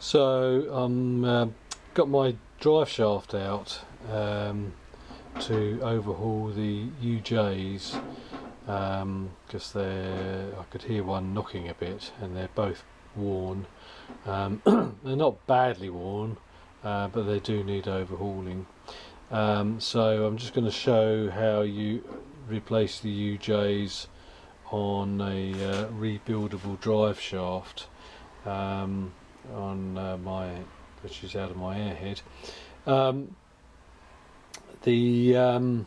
So I'm got my drive shaft out to overhaul the UJs because I could hear one knocking a bit, and they're both worn. They're not badly worn, but they do need overhauling. So I'm just going to show how you replace the UJs on a rebuildable drive shaft on which is out of my airhead. The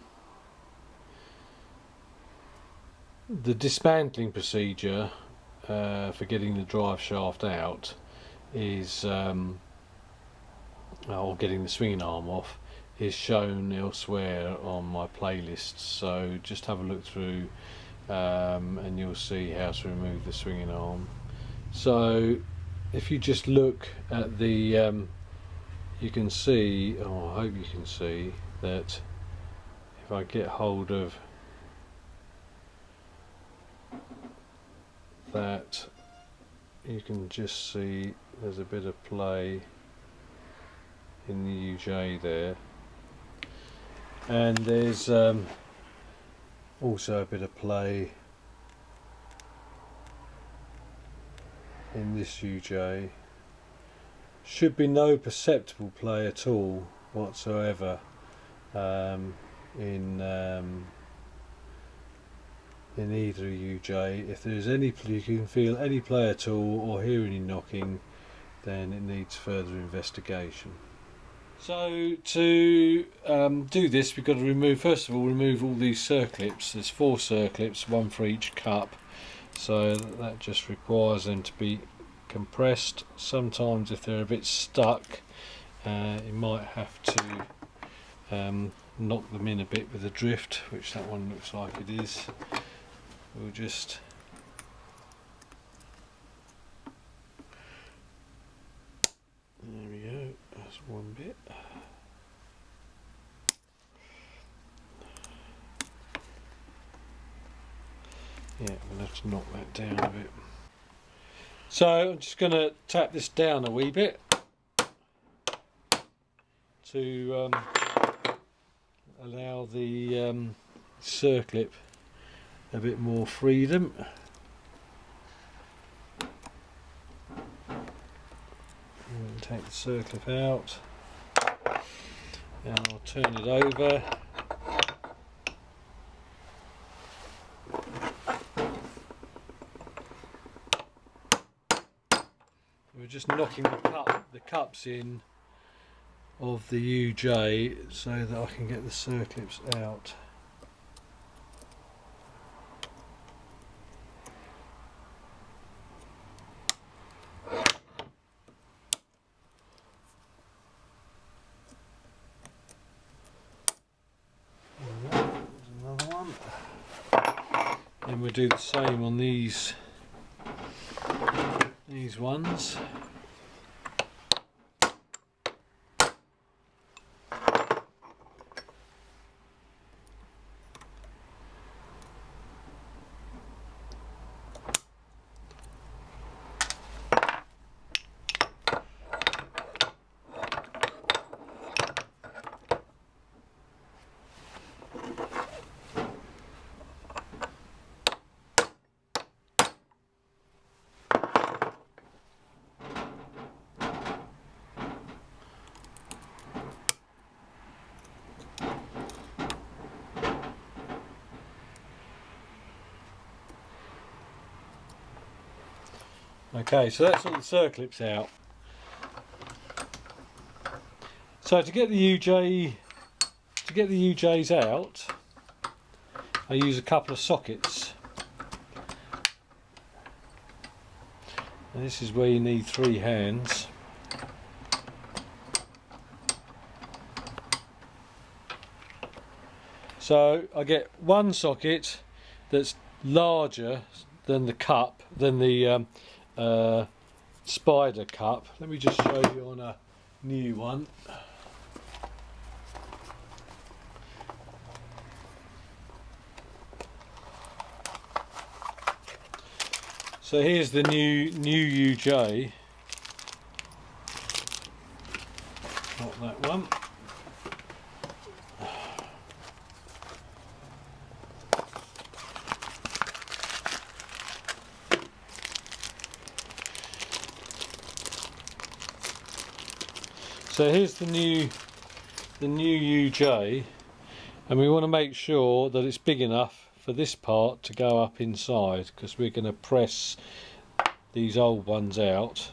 dismantling procedure for getting the drive shaft out is, or getting the swinging arm off, is shown elsewhere on my playlist, so just have a look through and you'll see how to remove the swinging arm. So if you just look at the you can see, or I hope you can see, that if I get hold of that, you can just see there's a bit of play in the UJ there, and there's also a bit of play in this UJ. Should be no perceptible play at all whatsoever in either UJ. If there's any, you can feel any play at all or hear any knocking, then it needs further investigation. So to do this, we've got to remove, first of all, remove all these circlips. There's 4 circlips, one for each cup, so that just requires them to be compressed. Sometimes if they're a bit stuck, you might have to knock them in a bit with a drift, which that one looks like it is. We'll just there we go, that's one bit. Yeah, we'll have to knock that down a bit. So I'm just going to tap this down a wee bit to allow the circlip a bit more freedom. And take the circlip out, and I'll turn it over. We're just knocking the cups in of the UJ so that I can get the circlips out. There's another one. And we'll do the same on these ones. Okay, so that's all the circlips out. So to get the UJs out, I use a couple of sockets. And this is where you need 3 hands. So I get one socket that's larger than the cup, than the spider cup. Let me just show you on a new one. So here's the new UJ. not that one. So here's the new UJ, and we want to make sure that it's big enough for this part to go up inside, because we're going to press these old ones out.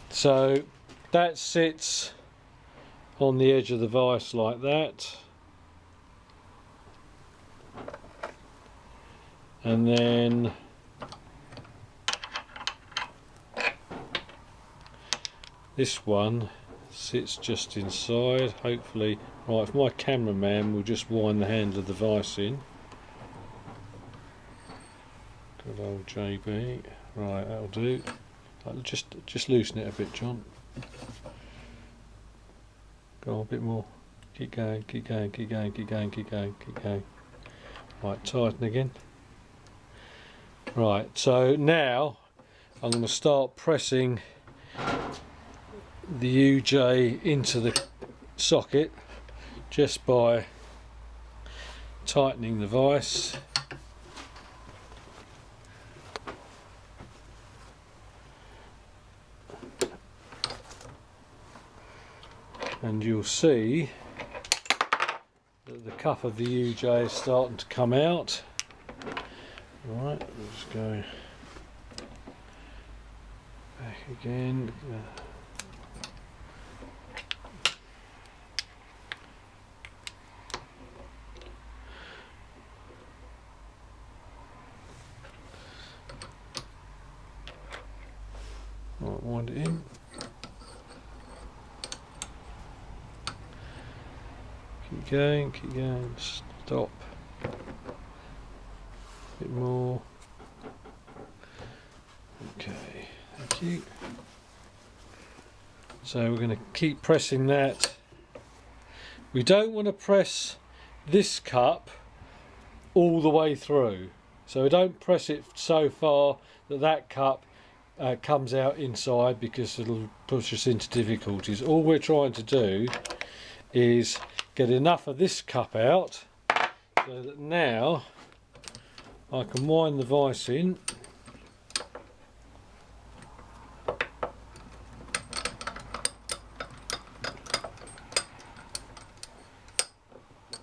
So that sits on the edge of the vise like that, and then this one sits just inside, hopefully. Right, if my cameraman will just wind the handle of the vise in. Good old JB. Right, that'll do. Just loosen it a bit, John. Go on, a bit more. Keep going, keep going, keep going, keep going, keep going, keep going. Right, tighten again. Right, so now I'm going to start pressing the UJ into the socket just by tightening the vise. And you'll see that the cup of the UJ is starting to come out. Right, we'll just go back again. Right, wind it in. Keep going, stop. A bit more. Okay, thank you. So we're going to keep pressing that. We don't want to press this cup all the way through. So we don't press it so far that that cup comes out inside, because it'll push us into difficulties. All we're trying to do is get enough of this cup out so that now I can wind the vise in.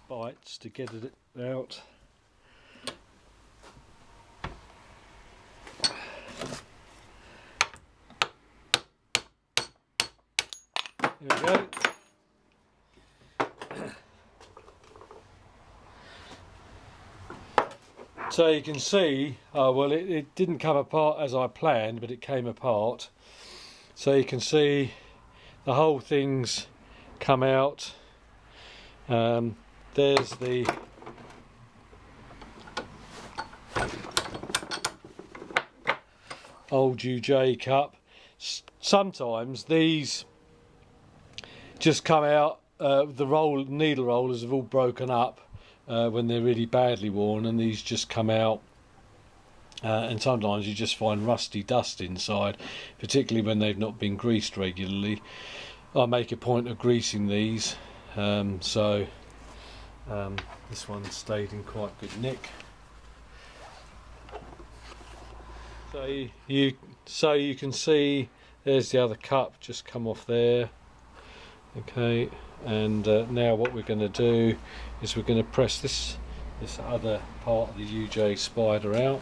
Bites to get it out. There we go. So you can see, well, it didn't come apart as I planned, but it came apart. So you can see the whole thing's come out. There's the old UJ cup. Sometimes these just come out, the needle rollers have all broken up when they're really badly worn, and these just come out, and sometimes you just find rusty dust inside, particularly when they've not been greased regularly. I make a point of greasing these, so this one stayed in quite good nick. So you can see there's the other cup just come off there. Okay, and now what we're going to do is we're going to press this other part of the UJ spider out.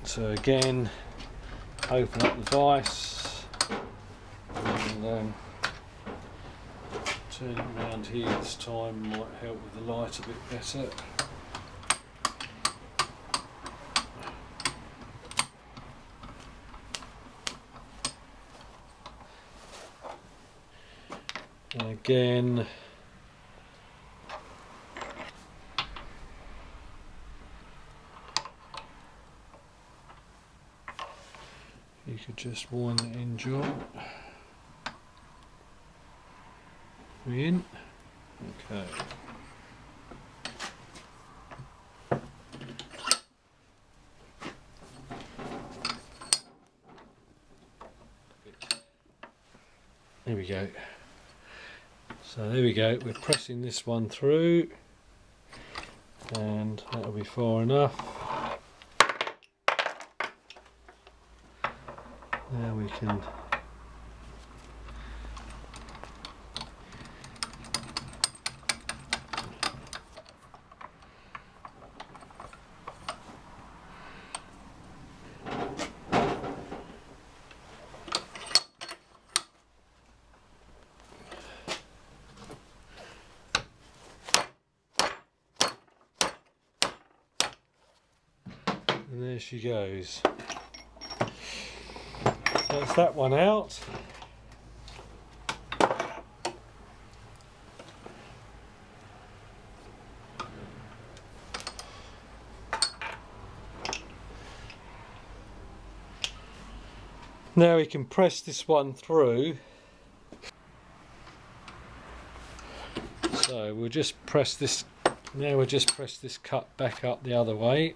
So again, open up the vise and turn it around here this time might help with the light a bit better. And again, you could just wind it in, John. We in? Okay. Here we go. So there we go, we're pressing this one through, and that'll be far enough. Now we can and there she goes. So that's that one out. Now we can press this one through. So we'll just press this, now we'll just press this cut back up the other way.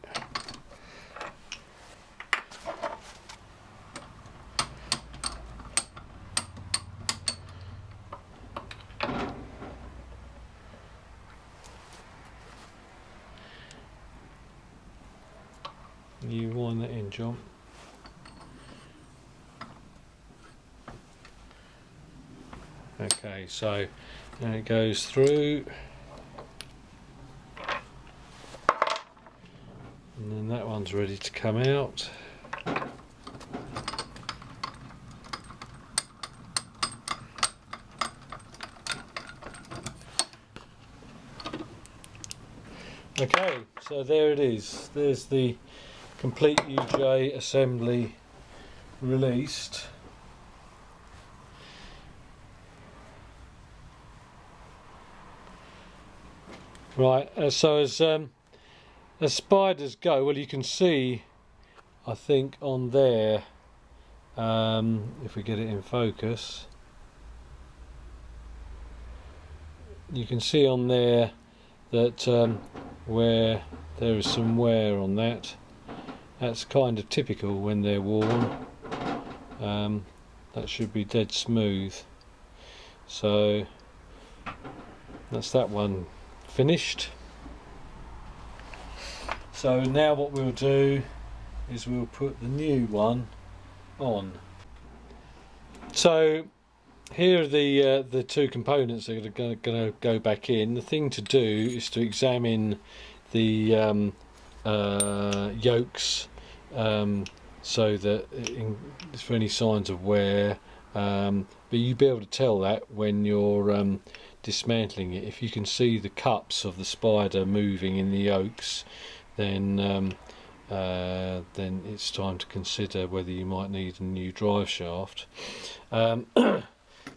You wind that in, John. Okay, so now it goes through, and then that one's ready to come out. Okay, so there it is. There's the complete UJ assembly released. Right, so as spiders go, well, you can see, I think on there, if we get it in focus, you can see on there that where there is some wear on that. That's kind of typical when they're worn. That should be dead smooth. So that's that one finished. So now what we'll do is we'll put the new one on. So here are the two components that are going to go back in. The thing to do is to examine the yokes so that for any signs of wear, but you'll be able to tell that when you're dismantling it. If you can see the cups of the spider moving in the yokes, then it's time to consider whether you might need a new drive shaft.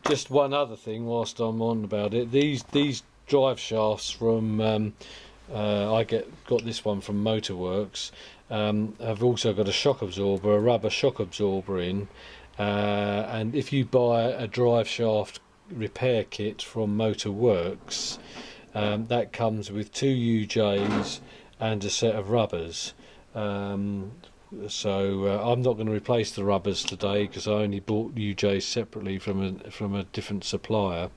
Just one other thing whilst I'm on about it, these drive shafts from I got this one from Motorworks, have also got a shock absorber, a rubber shock absorber in, and if you buy a drive shaft repair kit from Motorworks, that comes with 2 UJs and a set of rubbers. So I'm not going to replace the rubbers today because I only bought UJs separately from a different supplier,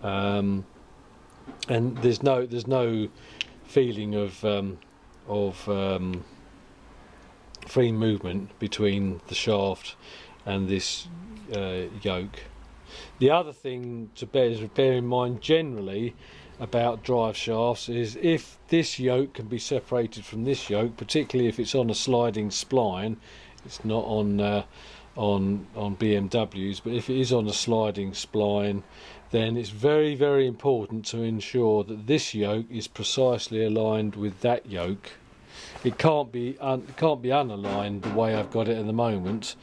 and there's no feeling of free movement between the shaft and this yoke. The other thing to bear in mind generally about drive shafts is if this yoke can be separated from this yoke, particularly if it's on a sliding spline. It's not on BMWs, but if it is on a sliding spline, then it's very, very important to ensure that this yoke is precisely aligned with that yoke. It can't be unaligned the way I've got it at the moment,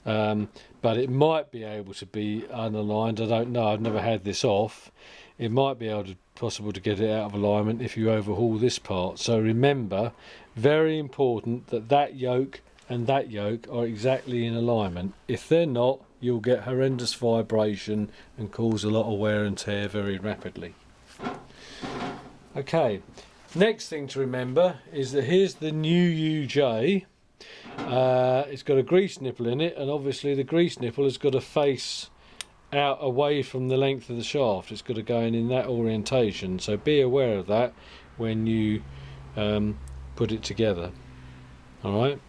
but it might be able to be unaligned. I don't know, I've never had this off. It might be possible to get it out of alignment if you overhaul this part. So remember, very important that that yoke and that yoke are exactly in alignment. If they're not, you'll get horrendous vibration and cause a lot of wear and tear very rapidly. Okay, next thing to remember is that here's the new UJ. It's got a grease nipple in it, and obviously the grease nipple has got to face out away from the length of the shaft. It's got to go in that orientation, so be aware of that when you put it together. Alright,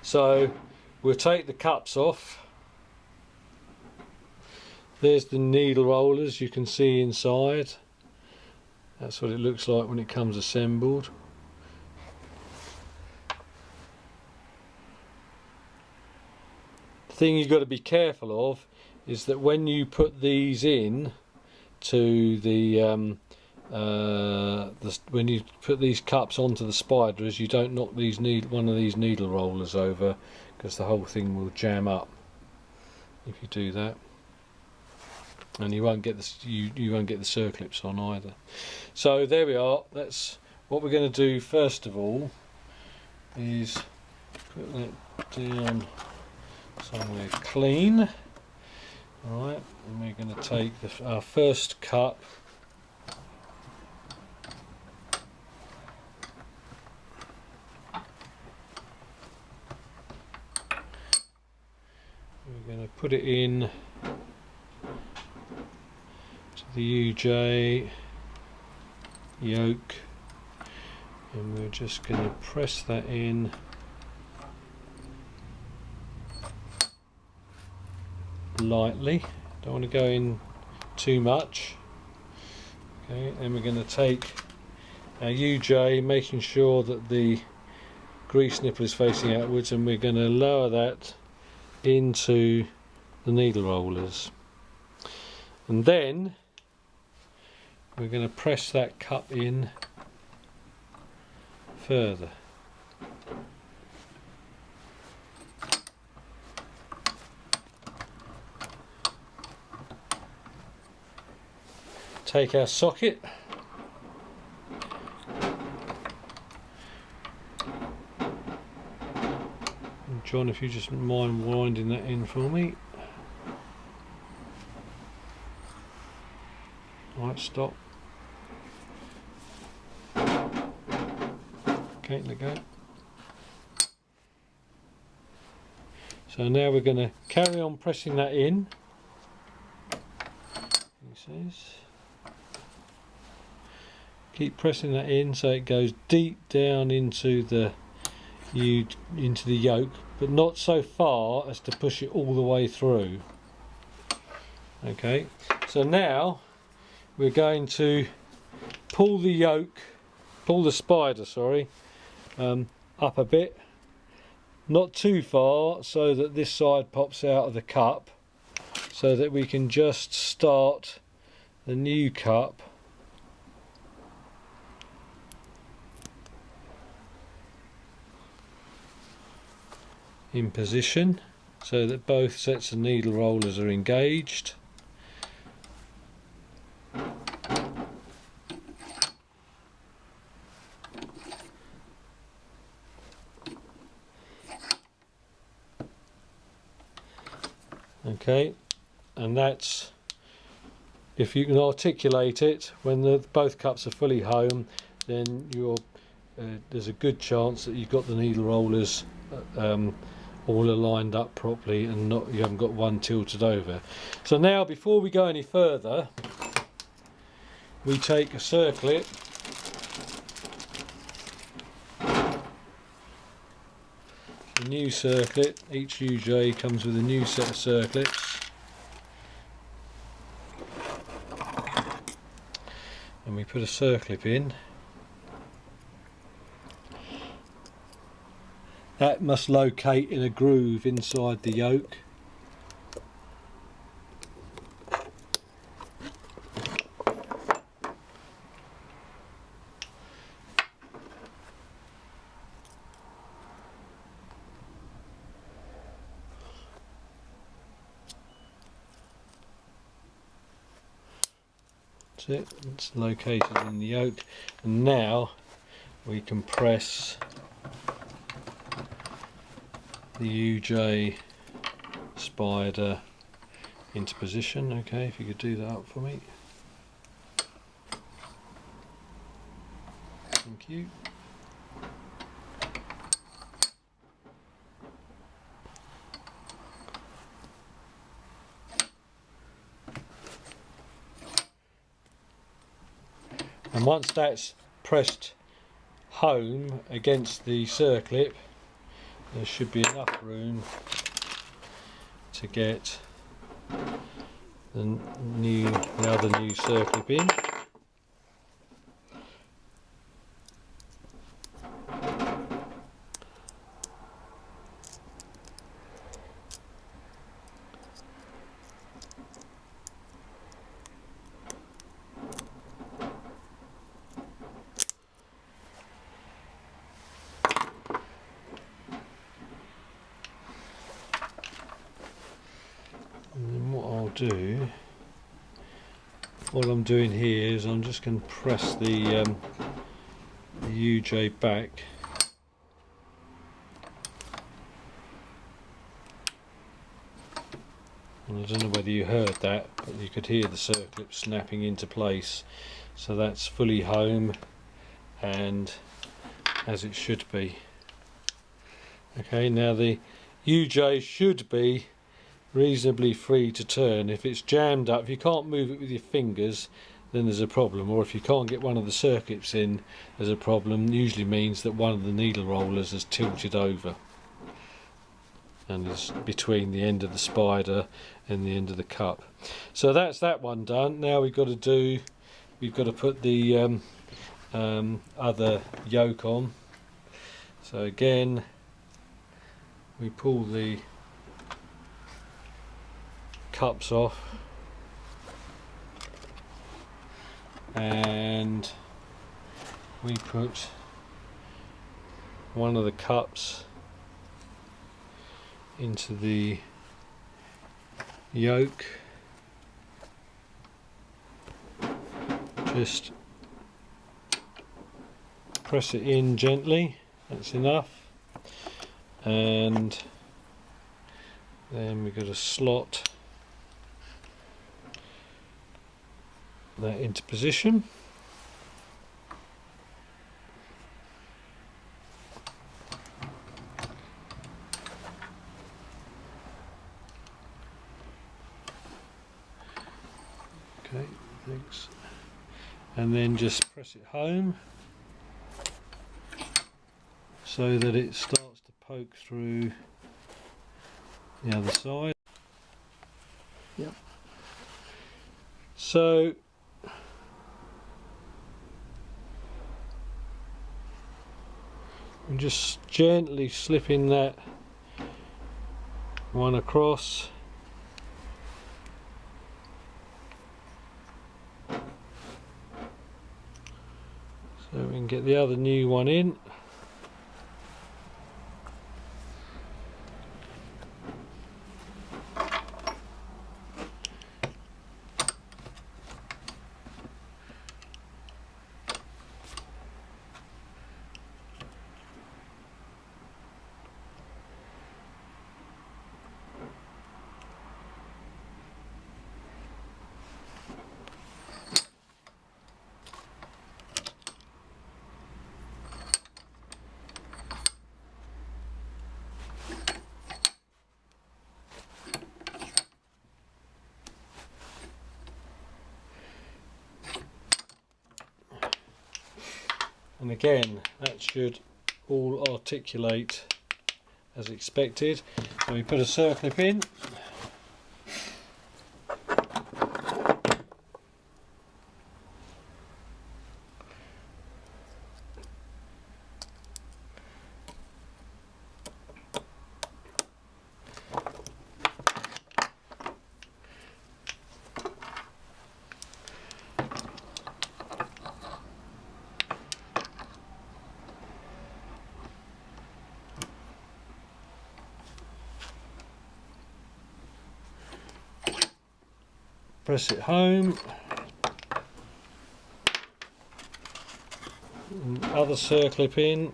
so we'll take the cups off. There's the needle rollers, you can see inside. That's what it looks like when it comes assembled. The thing you've got to be careful of is that when you put these in to when you put these cups onto the spiders, you don't knock one of these needle rollers over, because the whole thing will jam up if you do that, and you won't get you won't get the circlips on either. So there we are. That's what we're going to do first of all, is put that down somewhere clean. Alright, and we're going to take our first cup, we're going to put it in to the UJ yoke, and we're just going to press that in lightly. Don't want to go in too much. Okay, and we're going to take our UJ, making sure that the grease nipple is facing outwards, and we're going to lower that into the needle rollers, and then we're going to press that cup in further. Take our socket, and John, if you just mind winding that in for me. Right, stop. Okay, let go. So now we're going to carry on pressing that in. Keep pressing that in so it goes deep down into the yoke, but not so far as to push it all the way through. Okay, so now we're going to pull the spider, up a bit, not too far, so that this side pops out of the cup, so that we can just start the new cup in position, so that both sets of needle rollers are engaged. Okay, and that's, if you can articulate it, when both cups are fully home, then there's a good chance that you've got the needle rollers all aligned up properly, and you haven't got one tilted over. So now, before we go any further, we take a circlip, a new circlip. Each UJ comes with a new set of circlips, and we put a circlip in. That must locate in a groove inside the yoke. That's it, it's located in the yoke, and now we can press the UJ spider into position. Okay, if you could do that up for me. Thank you. once that's pressed home against the circlip, there should be enough room to get the other new circlip in. And then what I'm doing here is I'm just going to press the UJ back, and I don't know whether you heard that, but you could hear the circlip snapping into place. So that's fully home and as it should be. Okay, now the UJ should be reasonably free to turn. If it's jammed up, if you can't move it with your fingers, then there's a problem, or if you can't get one of the circuits in, there's a problem. Usually means that one of the needle rollers has tilted over and is between the end of the spider and the end of the cup. So that's that one done. Now we've got to put the other yoke on. So again, we pull the cups off and we put one of the cups into the yoke. Just press it in gently, that's enough, and then we've got to slot that into position. Okay, thanks. And then just press it home so that it starts to poke through the other side. Yep. So I'm just gently slipping that one across. So we can get the other new one in. And again, that should all articulate as expected. So we put a circlip in. Press it home, other circlip in,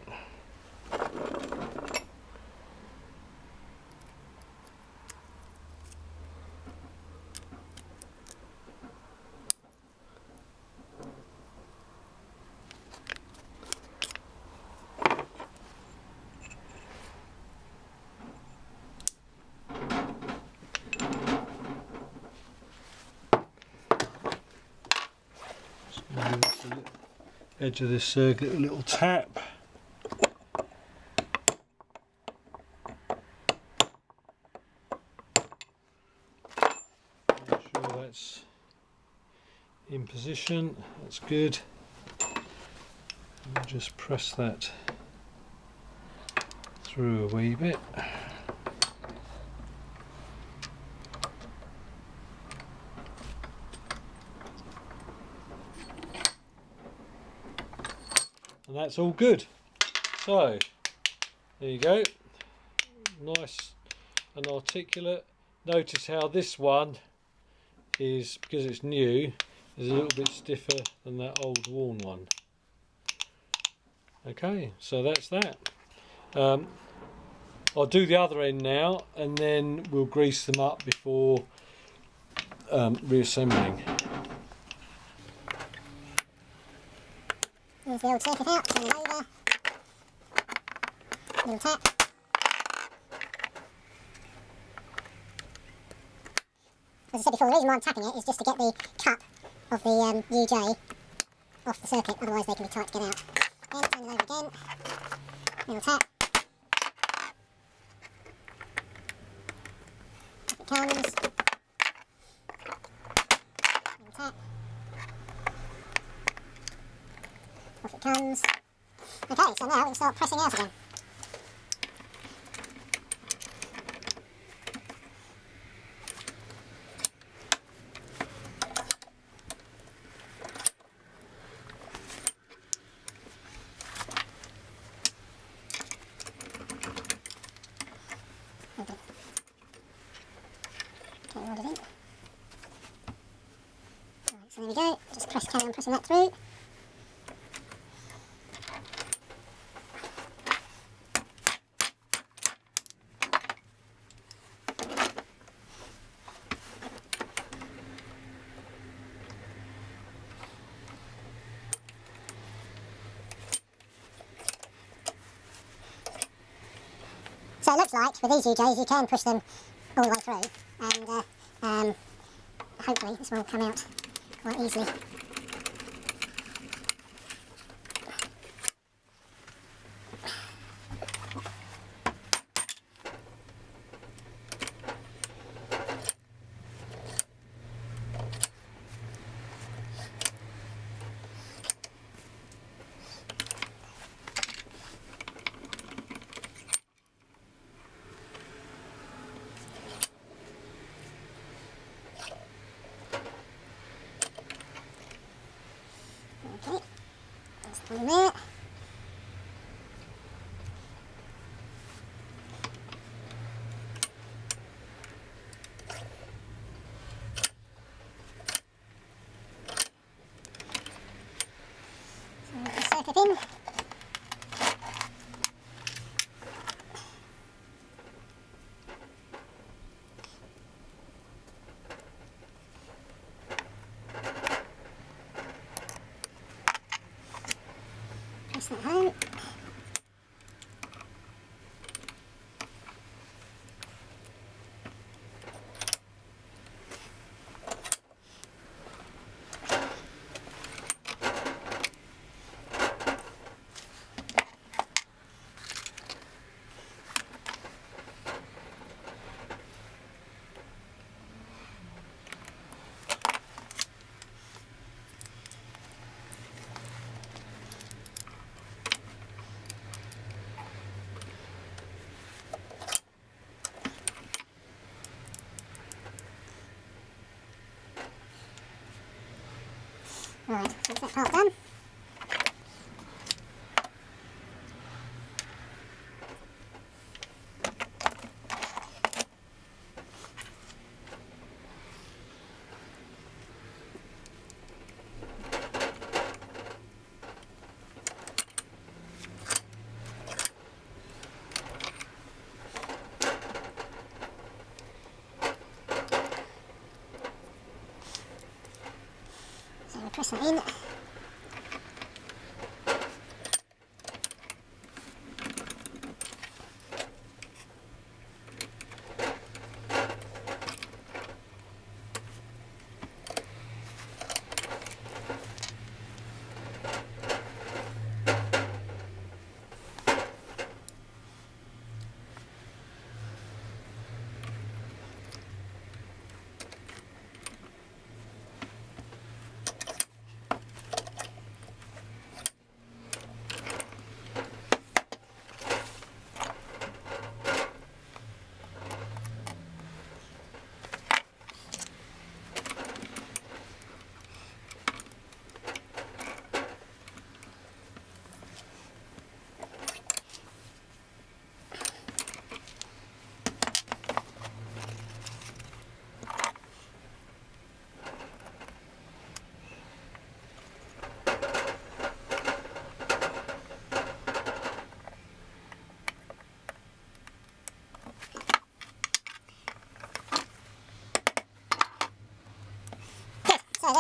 edge of this circuit a little tap. Make sure that's in position, that's good. And just press that through a wee bit. And that's all good. So there you go, nice and articulate. Notice how this one is, because it's new, is a little bit stiffer than that old worn one. Okay, so that's that. I'll do the other end now, and then we'll grease them up before reassembling. Move the old circuit out, turn it over, little tap. As I said before, the reason why I'm tapping it is just to get the cup of the UJ off the circuit, otherwise they can be tight to get out. Then turn it over again, little tap. Off it comes, little tap. Off it comes. Okay, so now we can start pressing out again. Okay, rod it in. Right, so there we go, just carry on pressing that through. So it looks like with these UJs you can push them all the way through, and hopefully this will come out quite easily. Okay, that's the one there. So the circuit in. Press that home. Right, that's that part done. So we'll press that in.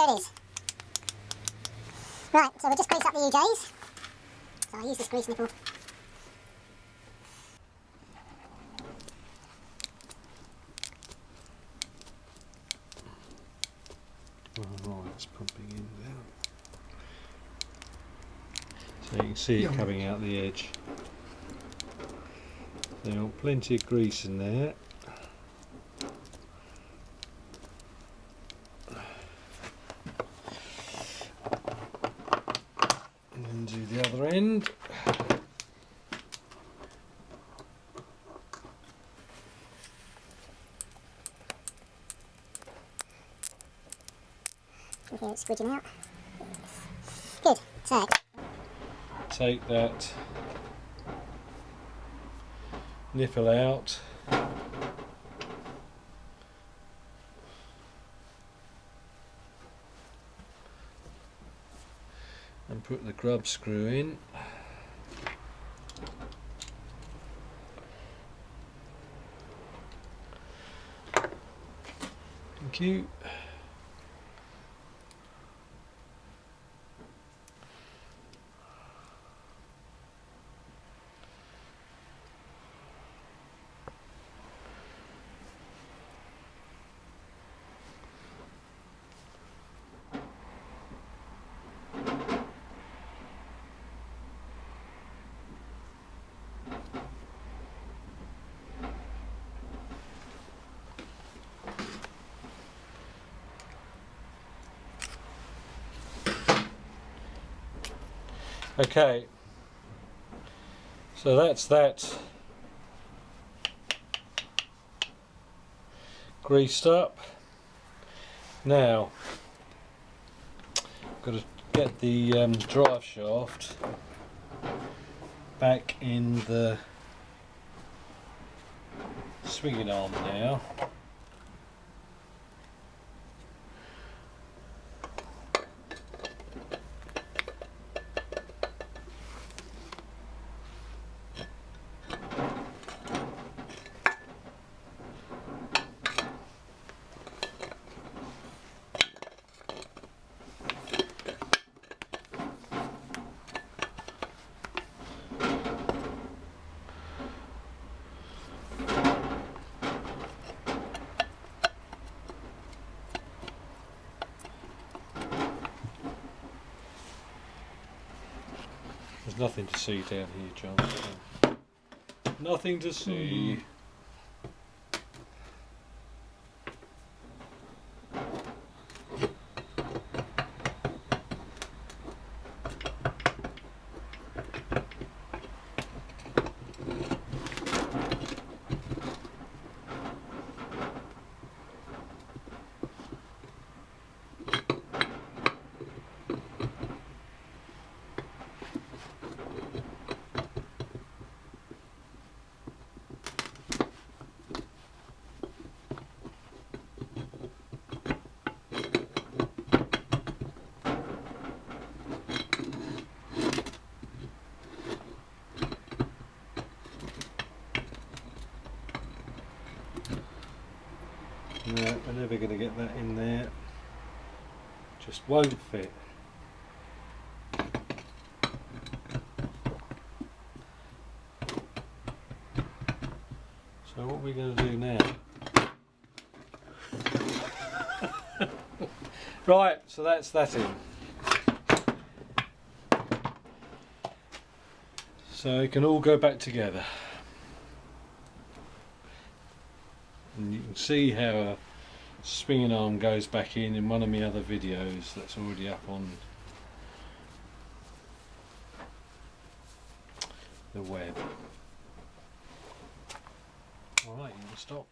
there it is. Right, so we'll just grease up the UJs. So I'll use this grease nipple. Right, it's pumping in now. So you can see it coming out the edge. Now, plenty of grease in there. And then do the other end. Okay, it's squidging out. Good. So Take that nipple out. And put the grub screw in. Thank you. Okay, so that's that greased up. Now, got to get the drive shaft back in the swinging arm now. There's nothing to see down here, John. Nothing to see. No, we're never going to get that in there. Just won't fit. So what we're going to do now? Right, so that's that in. So it can all go back together. And you can see how a swinging arm goes back in one of my other videos that's already up on the web. Alright, you can stop.